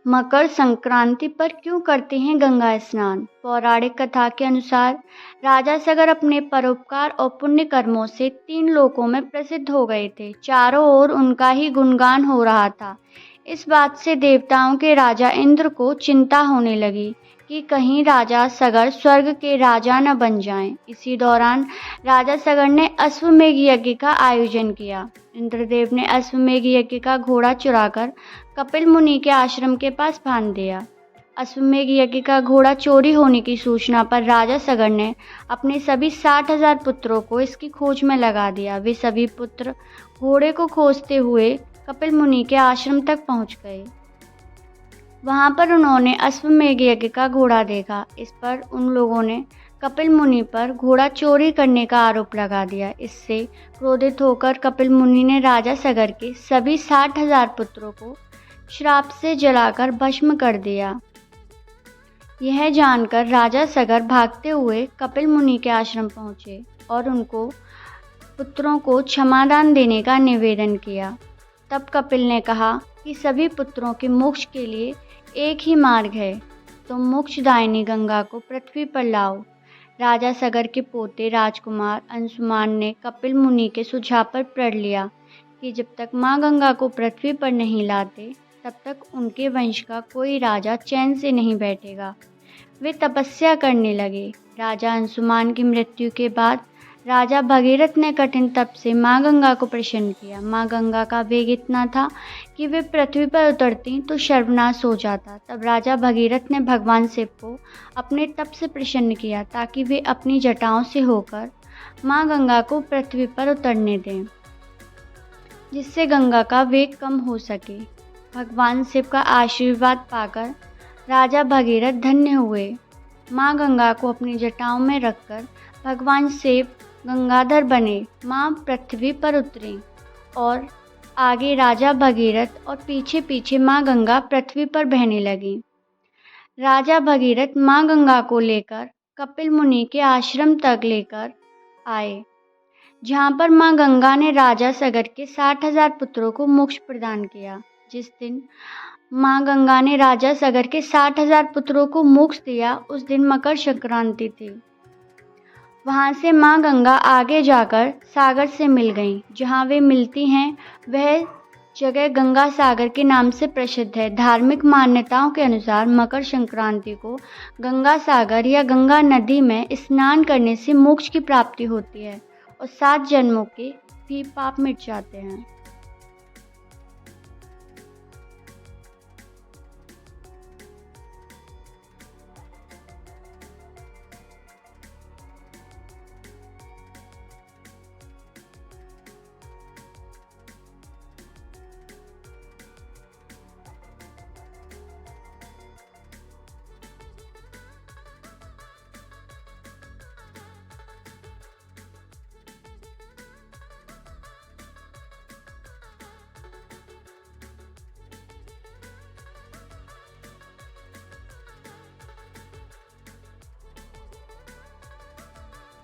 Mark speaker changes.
Speaker 1: मकर संक्रांति पर क्यों करते हैं गंगा स्नान? पौराणिक कथा के अनुसार राजा सगर अपने परोपकार और पुण्य कर्मों से 3 लोकों में प्रसिद्ध हो गए थे। चारों ओर उनका ही गुणगान हो रहा था। इस बात से देवताओं के राजा इंद्र को चिंता होने लगी कि कहीं राजा सगर स्वर्ग के राजा न बन जाएं। इसी दौरान राजा सगर ने अश्वमेध यज्ञ का आयोजन किया। इंद्रदेव ने अश्वमेध यज्ञ का घोड़ा चुराकर कपिल मुनि के आश्रम के पास बांध दिया। अश्वमेध यज्ञ का घोड़ा चोरी होने की सूचना पर राजा सगर ने अपने सभी 60,000 पुत्रों को इसकी खोज में लगा दिया। वे सभी पुत्र घोड़े को खोजते हुए कपिल मुनि के आश्रम तक पहुंच गए। वहां पर उन्होंने अश्वमेध यज्ञ का घोड़ा देखा। इस पर उन लोगों ने कपिल मुनि पर घोड़ा चोरी करने का आरोप लगा दिया। इससे क्रोधित होकर कपिल मुनि ने राजा सगर के सभी 60,000 पुत्रों को श्राप से जलाकर भस्म कर दिया। यह जानकर राजा सगर भागते हुए कपिल मुनि के आश्रम पहुंचे और उनको पुत्रों को क्षमादान देने का निवेदन किया। तब कपिल ने कहा कि सभी पुत्रों के मोक्ष के लिए एक ही मार्ग है, तो मोक्षदायिनी गंगा को पृथ्वी पर लाओ। राजा सगर के पोते राजकुमार अंशुमान ने कपिल मुनि के सुझाव पर प्रण लिया कि जब तक माँ गंगा को पृथ्वी पर नहीं लाते तब तक उनके वंश का कोई राजा चैन से नहीं बैठेगा। वे तपस्या करने लगे। राजा अंशुमान की मृत्यु के बाद राजा भगीरथ ने कठिन तप से माँ गंगा को प्रसन्न किया। माँ गंगा का वेग इतना था कि वे पृथ्वी पर उतरती तो सर्वनाश हो जाता। तब राजा भगीरथ ने भगवान शिव को अपने तप से प्रसन्न किया ताकि वे अपनी जटाओं से होकर माँ गंगा को पृथ्वी पर उतरने दें, जिससे गंगा का वेग कम हो सके। भगवान शिव का आशीर्वाद पाकर राजा भगीरथ धन्य हुए। माँ गंगा को अपनी जटाओं में रखकर भगवान शिव गंगाधर बने। माँ पृथ्वी पर उतरी और आगे राजा भगीरथ और पीछे पीछे माँ गंगा पृथ्वी पर बहने लगी। राजा भगीरथ माँ गंगा को लेकर कपिल मुनि के आश्रम तक लेकर आए, जहाँ पर माँ गंगा ने राजा सगर के 60,000 पुत्रों को मोक्ष प्रदान किया। जिस दिन माँ गंगा ने राजा सगर के 60,000 पुत्रों को मोक्ष दिया, उस दिन मकर संक्रांति थी। वहाँ से माँ गंगा आगे जाकर सागर से मिल गईं। जहाँ वे मिलती हैं वह जगह गंगा सागर के नाम से प्रसिद्ध है। धार्मिक मान्यताओं के अनुसार मकर संक्रांति को गंगा सागर या गंगा नदी में स्नान करने से मोक्ष की प्राप्ति होती है और 7 जन्मों के भी पाप मिट जाते हैं।